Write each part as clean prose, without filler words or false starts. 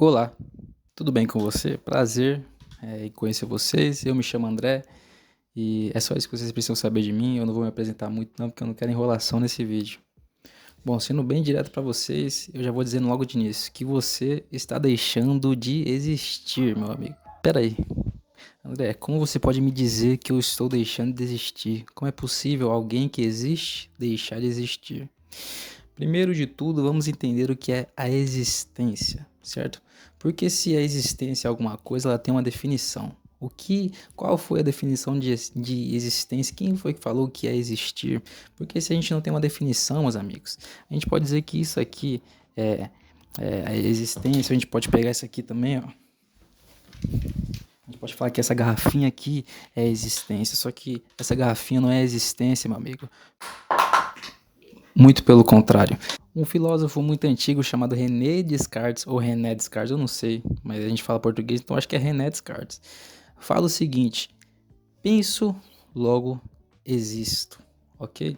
Olá, tudo bem com você? Prazer em conhecer vocês. Eu me chamo André e é só isso que vocês precisam saber de mim. Eu não vou me apresentar muito não, porque eu não quero enrolação nesse vídeo. Bom, sendo bem direto para vocês, eu já vou dizendo logo de início que você está deixando de existir, meu amigo. Pera aí, André, como você pode me dizer que eu estou deixando de existir? Como é possível alguém que existe deixar de existir? Primeiro de tudo, vamos entender o que é a existência, certo? Porque se a existência é alguma coisa, ela tem uma definição. Qual foi a definição de existência? Quem foi que falou que é existir? Porque se a gente não tem uma definição, meus amigos, a gente pode dizer que isso aqui é, é a existência. A gente pode pegar isso aqui também, ó. A gente pode falar que essa garrafinha aqui é a existência, só que essa garrafinha não é a existência, meu amigo. Muito pelo contrário. Um filósofo muito antigo chamado René Descartes, ou René Descartes, eu não sei, mas a gente fala português, então acho que é René Descartes. Fala o seguinte: penso, logo existo, ok?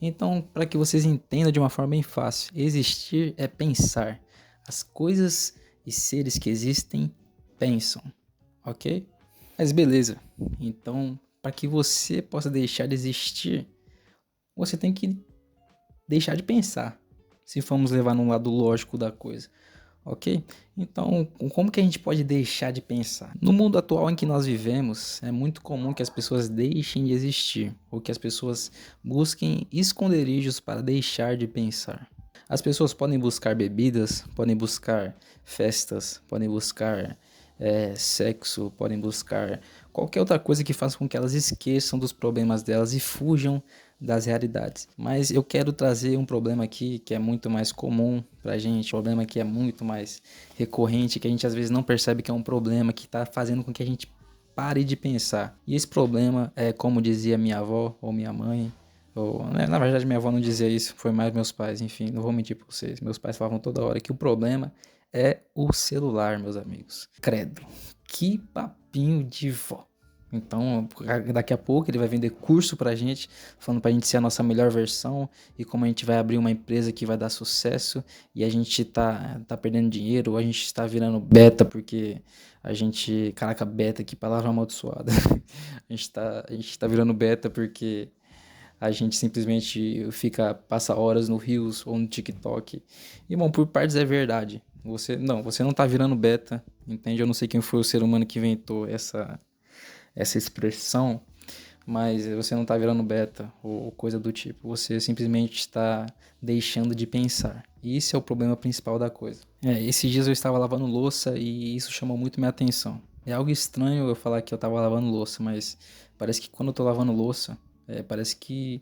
Então, para que vocês entendam de uma forma bem fácil, existir é pensar. As coisas e seres que existem pensam, ok? Mas beleza, então, para que você possa deixar de existir, você tem que deixar de pensar, se formos levar num lado lógico da coisa, ok? Então, como que a gente pode deixar de pensar? No mundo atual em que nós vivemos, é muito comum que as pessoas deixem de existir, ou que as pessoas busquem esconderijos para deixar de pensar. As pessoas podem buscar bebidas, podem buscar festas, podem buscar sexo, podem buscar qualquer outra coisa que faça com que elas esqueçam dos problemas delas e fujam das realidades. Mas eu quero trazer um problema aqui que é muito mais comum pra gente, um problema que é muito mais recorrente, que a gente às vezes não percebe que é um problema, que tá fazendo com que a gente pare de pensar. E esse problema é, como dizia minha avó ou minha mãe, ou, né, na verdade minha avó não dizia isso, foi mais meus pais, enfim, não vou mentir pra vocês. Meus pais falavam toda hora que o problema é o celular, meus amigos. Credo, que papinho de vó. Então, daqui a pouco ele vai vender curso pra gente, falando pra gente ser a nossa melhor versão e como a gente vai abrir uma empresa que vai dar sucesso e a gente tá perdendo dinheiro, ou a gente está virando beta porque a gente. Caraca, beta, que palavra amaldiçoada. A gente tá virando beta porque a gente simplesmente passa horas no Reels ou no TikTok. E bom, por partes é verdade. Você não tá virando beta, entende? Eu não sei quem foi o ser humano que inventou essa expressão, mas você não está virando beta ou coisa do tipo. Você simplesmente está deixando de pensar. E esse é o problema principal da coisa. Esses dias eu estava lavando louça e isso chamou muito minha atenção. É algo estranho eu falar que eu estava lavando louça, mas parece que quando eu estou lavando louça, parece que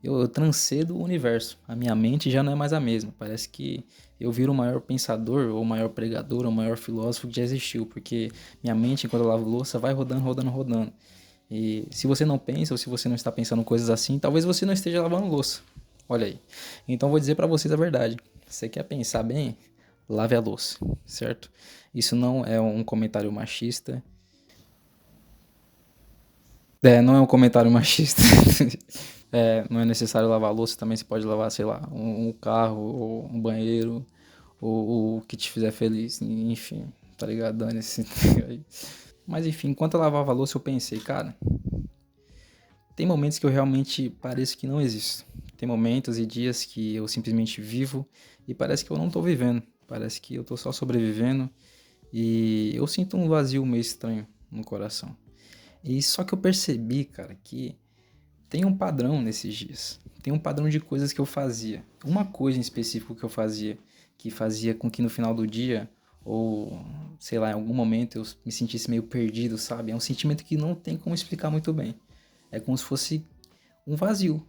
eu transcendo o universo. A minha mente já não é mais a mesma. Parece que eu viro o maior pensador, ou o maior pregador, ou o maior filósofo que já existiu. Porque minha mente, enquanto eu lavo louça, vai rodando, rodando, rodando. E se você não pensa, ou se você não está pensando coisas assim, talvez você não esteja lavando louça. Olha aí. Então vou dizer para vocês a verdade. Se você quer pensar bem, lave a louça, certo? Isso não é um comentário machista. Não é um comentário machista. Não é necessário lavar a louça, também você pode lavar, sei lá, um carro, ou um banheiro, ou o que te fizer feliz, enfim, tá ligado? Dane-se. Mas enfim, enquanto eu lavava a louça, eu pensei, cara, tem momentos que eu realmente pareço que não existo. Tem momentos e dias que eu simplesmente vivo e parece que eu não tô vivendo. Parece que eu tô só sobrevivendo e eu sinto um vazio meio estranho no coração. E só que eu percebi, cara, que tem um padrão nesses dias. Tem um padrão de coisas que eu fazia. Uma coisa em específico que fazia com que no final do dia, ou sei lá, em algum momento eu me sentisse meio perdido, sabe? É um sentimento que não tem como explicar muito bem. É como se fosse um vazio,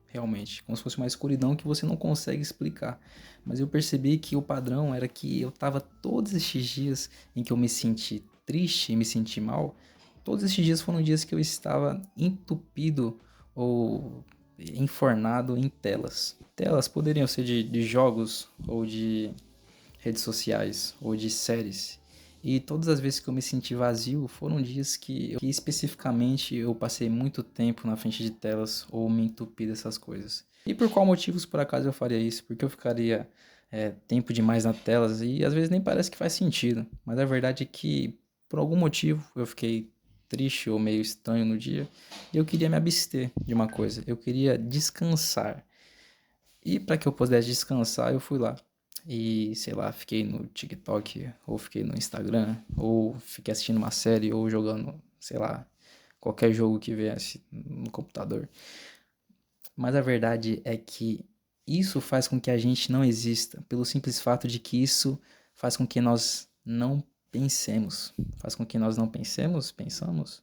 realmente. Como se fosse uma escuridão que você não consegue explicar. Mas eu percebi que o padrão era que eu tava todos estes dias em que eu me senti triste e me senti mal. Todos estes dias foram dias que eu estava entupido ou enfornado em telas. Telas poderiam ser de jogos ou de redes sociais ou de séries. E todas as vezes que eu me senti vazio foram dias que especificamente eu passei muito tempo na frente de telas ou me entupi dessas coisas. E por qual motivos por acaso eu faria isso? Porque eu ficaria tempo demais na telas e às vezes nem parece que faz sentido. Mas a verdade é que, por algum motivo, eu fiquei triste ou meio estranho no dia e eu queria me abster de uma coisa. Eu queria descansar. E para que eu pudesse descansar, eu fui lá. E, sei lá, fiquei no TikTok, ou fiquei no Instagram, ou fiquei assistindo uma série, ou jogando, sei lá, qualquer jogo que viesse no computador. Mas a verdade é que isso faz com que a gente não exista, pelo simples fato de que isso faz com que nós não pensemos. Faz com que nós não pensamos.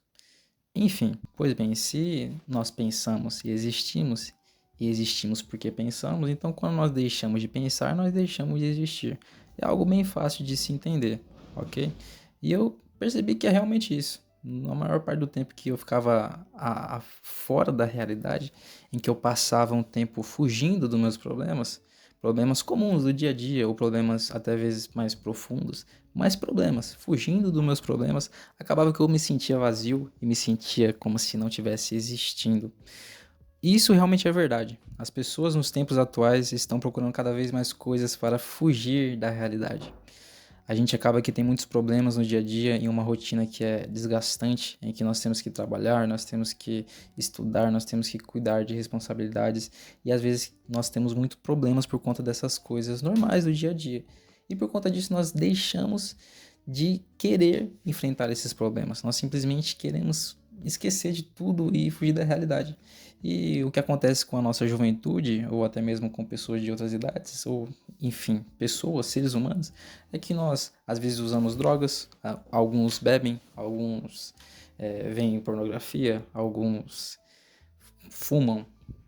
Enfim, pois bem, se nós pensamos e existimos porque pensamos, então quando nós deixamos de pensar, nós deixamos de existir. É algo bem fácil de se entender, ok? E eu percebi que é realmente isso. Na maior parte do tempo que eu ficava fora da realidade, em que eu passava um tempo fugindo dos meus problemas, problemas comuns do dia a dia, ou problemas até vezes mais profundos, mais problemas, fugindo dos meus problemas, acabava que eu me sentia vazio e me sentia como se não tivesse existindo. E isso realmente é verdade. As pessoas nos tempos atuais estão procurando cada vez mais coisas para fugir da realidade. A gente acaba que tem muitos problemas no dia a dia em uma rotina que é desgastante, em que nós temos que trabalhar, nós temos que estudar, nós temos que cuidar de responsabilidades e às vezes nós temos muitos problemas por conta dessas coisas normais do dia a dia. E por conta disso nós deixamos de querer enfrentar esses problemas. Nós simplesmente queremos esquecer de tudo e fugir da realidade. E o que acontece com a nossa juventude, ou até mesmo com pessoas de outras idades, ou enfim, pessoas, seres humanos, é que nós às vezes usamos drogas, alguns bebem, alguns veem pornografia, alguns fumam,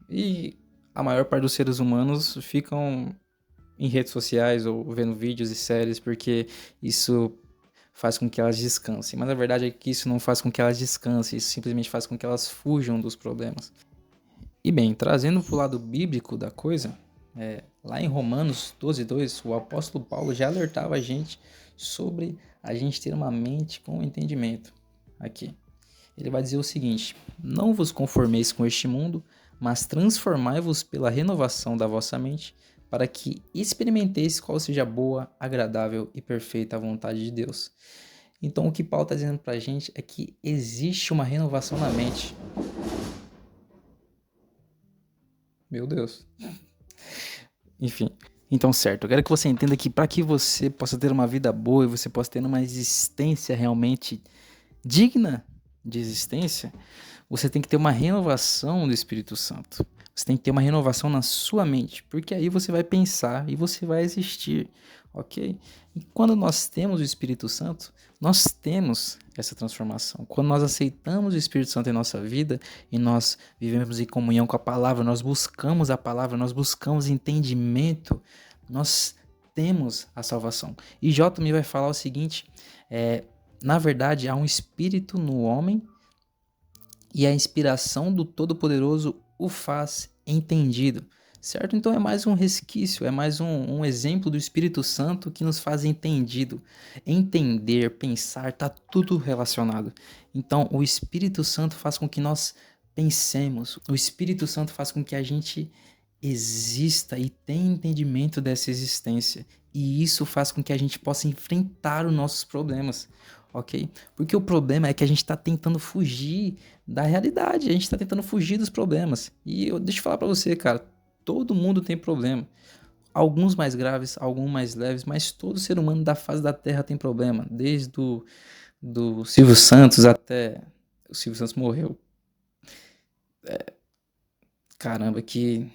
e a maior parte dos seres humanos ficam em redes sociais ou vendo vídeos e séries porque isso faz com que elas descansem. Mas a verdade é que isso não faz com que elas descansem, isso simplesmente faz com que elas fujam dos problemas. E bem, trazendo para o lado bíblico da coisa, lá em Romanos 12:2, o apóstolo Paulo já alertava a gente sobre a gente ter uma mente com entendimento. Aqui, ele vai dizer o seguinte: não vos conformeis com este mundo, mas transformai-vos pela renovação da vossa mente, para que experimenteis qual seja a boa, agradável e perfeita vontade de Deus. Então, o que Paulo está dizendo para a gente é que existe uma renovação na mente. Meu Deus. Enfim. Então, certo, eu quero que você entenda que para que você possa ter uma vida boa e você possa ter uma existência realmente digna de existência, você tem que ter uma renovação do Espírito Santo. Você tem que ter uma renovação na sua mente, porque aí você vai pensar e você vai existir, ok? E quando nós temos o Espírito Santo, nós temos essa transformação. Quando nós aceitamos o Espírito Santo em nossa vida e nós vivemos em comunhão com a palavra, nós buscamos a palavra, nós buscamos entendimento, nós temos a salvação. E J me vai falar o seguinte, na verdade, há um espírito no homem e a inspiração do Todo-Poderoso o faz entendido, certo? Então é mais um resquício, é mais um exemplo do Espírito Santo que nos faz entendido. Entender, pensar, tá tudo relacionado. Então o Espírito Santo faz com que nós pensemos, o Espírito Santo faz com que a gente exista e tenha entendimento dessa existência. E isso faz com que a gente possa enfrentar os nossos problemas, ok? Porque o problema é que a gente está tentando fugir da realidade, a gente está tentando fugir dos problemas. E deixa eu falar para você, cara, todo mundo tem problema. Alguns mais graves, alguns mais leves, mas todo ser humano da face da Terra tem problema. Desde do Silvio Santos até... O Silvio Santos morreu. Caramba, que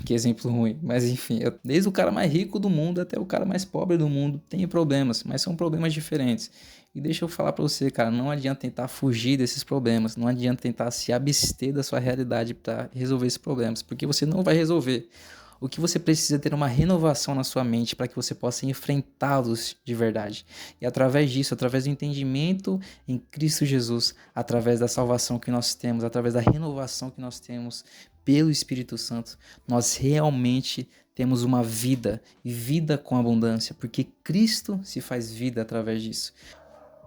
exemplo ruim. Mas enfim, desde o cara mais rico do mundo até o cara mais pobre do mundo tem problemas, mas são problemas diferentes. E deixa eu falar pra você, cara, não adianta tentar fugir desses problemas, não adianta tentar se abster da sua realidade pra resolver esses problemas, porque você não vai resolver. O que você precisa é ter uma renovação na sua mente para que você possa enfrentá-los de verdade. E através disso, através do entendimento em Cristo Jesus, através da salvação que nós temos, através da renovação que nós temos pelo Espírito Santo, nós realmente temos uma vida e vida com abundância, porque Cristo se faz vida através disso.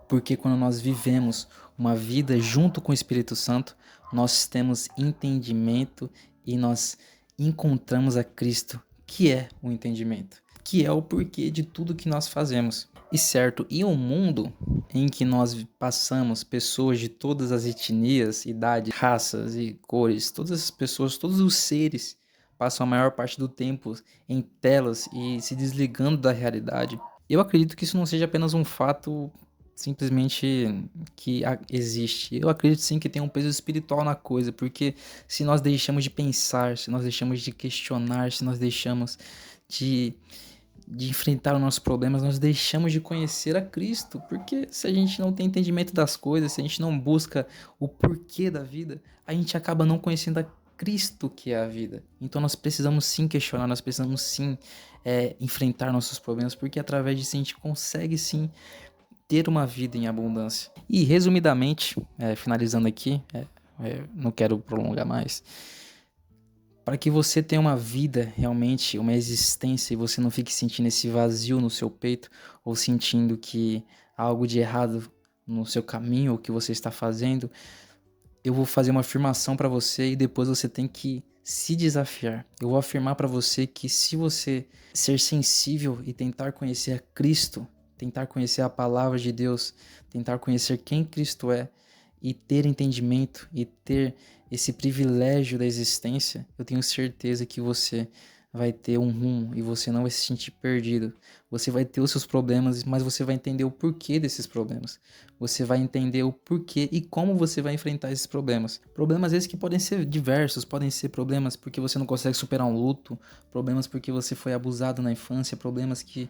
Porque quando nós vivemos uma vida junto com o Espírito Santo, nós temos entendimento e nós encontramos a Cristo, que é o entendimento. que é o porquê de tudo que nós fazemos. E certo, e um mundo em que nós passamos pessoas de todas as etnias, idades, raças e cores, todas as pessoas, todos os seres passam a maior parte do tempo em telas e se desligando da realidade. Eu acredito que isso não seja apenas um fato simplesmente que existe. Eu acredito sim que tem um peso espiritual na coisa, porque se nós deixamos de pensar, se nós deixamos de questionar, se nós deixamos de, de enfrentar os nossos problemas, nós deixamos de conhecer a Cristo. Porque se a gente não tem entendimento das coisas, se a gente não busca o porquê da vida, a gente acaba não conhecendo a Cristo que é a vida. Então nós precisamos sim questionar, nós precisamos sim enfrentar nossos problemas, porque através disso a gente consegue sim ter uma vida em abundância. E resumidamente, finalizando aqui, não quero prolongar mais, para que você tenha uma vida realmente, uma existência e você não fique sentindo esse vazio no seu peito ou sentindo que há algo de errado no seu caminho ou que você está fazendo, eu vou fazer uma afirmação para você e depois você tem que se desafiar. Eu vou afirmar para você que se você ser sensível e tentar conhecer a Cristo, tentar conhecer a palavra de Deus, tentar conhecer quem Cristo é e ter entendimento e ter esse privilégio da existência, eu tenho certeza que você vai ter um rumo e você não vai se sentir perdido. Você vai ter os seus problemas, mas você vai entender o porquê desses problemas. Você vai entender o porquê e como você vai enfrentar esses problemas. Problemas esses que podem ser diversos, podem ser problemas porque você não consegue superar um luto, problemas porque você foi abusado na infância, problemas que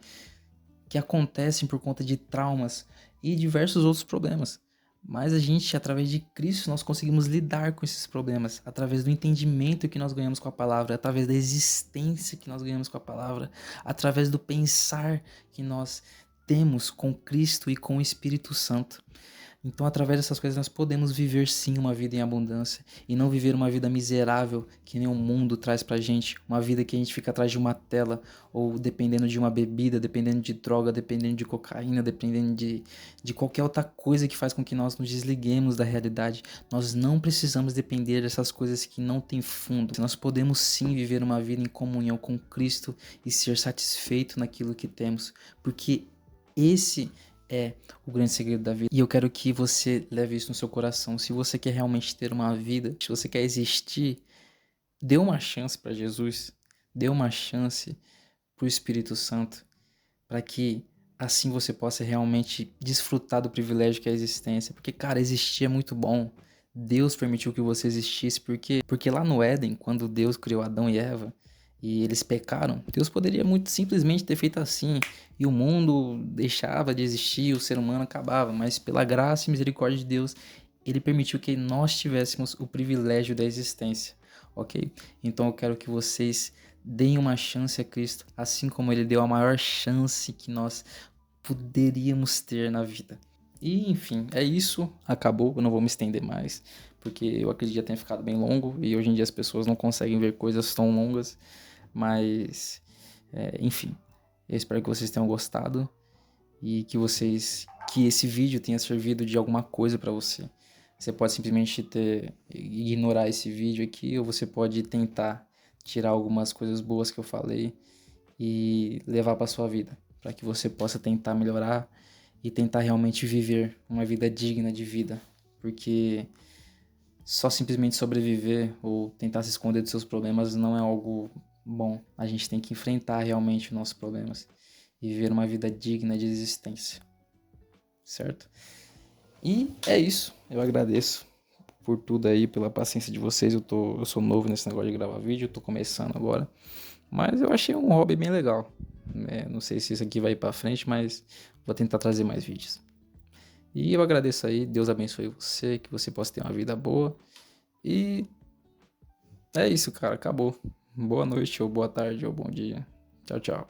acontecem por conta de traumas e diversos outros problemas. Mas a gente, através de Cristo, nós conseguimos lidar com esses problemas, através do entendimento que nós ganhamos com a palavra, através da existência que nós ganhamos com a palavra, através do pensar que nós temos com Cristo e com o Espírito Santo. Então, através dessas coisas, nós podemos viver sim uma vida em abundância e não viver uma vida miserável que nem o mundo traz pra gente, uma vida que a gente fica atrás de uma tela ou dependendo de uma bebida, dependendo de droga, dependendo de cocaína, dependendo de qualquer outra coisa que faz com que nós nos desliguemos da realidade. Nós não precisamos depender dessas coisas que não têm fundo. Nós podemos sim viver uma vida em comunhão com Cristo e ser satisfeito naquilo que temos, porque esse é o grande segredo da vida. E eu quero que você leve isso no seu coração. Se você quer realmente ter uma vida, se você quer existir, dê uma chance para Jesus, dê uma chance para o Espírito Santo, para que assim você possa realmente desfrutar do privilégio que é a existência. Porque, cara, existir é muito bom. Deus permitiu que você existisse, porque lá no Éden, quando Deus criou Adão e Eva, e eles pecaram, Deus poderia muito simplesmente ter feito assim, e o mundo deixava de existir, o ser humano acabava, mas pela graça e misericórdia de Deus, ele permitiu que nós tivéssemos o privilégio da existência, ok? Então eu quero que vocês deem uma chance a Cristo, assim como ele deu a maior chance que nós poderíamos ter na vida. E enfim, é isso, acabou, eu não vou me estender mais, porque eu acredito que já tenha ficado bem longo e hoje em dia as pessoas não conseguem ver coisas tão longas, mas enfim, eu espero que vocês tenham gostado e que esse vídeo tenha servido de alguma coisa para você. Você pode simplesmente ignorar esse vídeo aqui ou você pode tentar tirar algumas coisas boas que eu falei e levar para sua vida, para que você possa tentar melhorar e tentar realmente viver uma vida digna de vida, porque só simplesmente sobreviver ou tentar se esconder dos seus problemas não é algo bom. A gente tem que enfrentar realmente os nossos problemas e viver uma vida digna de existência, certo? E é isso, eu agradeço por tudo aí, pela paciência de vocês. Eu sou novo nesse negócio de gravar vídeo, eu tô começando agora, mas eu achei um hobby bem legal. Não sei se isso aqui vai ir pra frente, mas vou tentar trazer mais vídeos. E eu agradeço aí, Deus abençoe você, que você possa ter uma vida boa. E é isso, cara, acabou. Boa noite, ou boa tarde, ou bom dia. Tchau, tchau.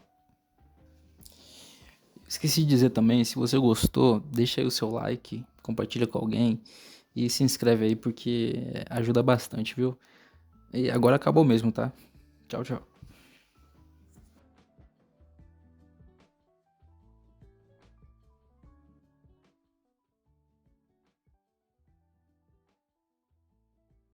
Esqueci de dizer também, se você gostou, deixa aí o seu like, compartilha com alguém e se inscreve aí porque ajuda bastante, viu? E agora acabou mesmo, tá? Tchau, tchau.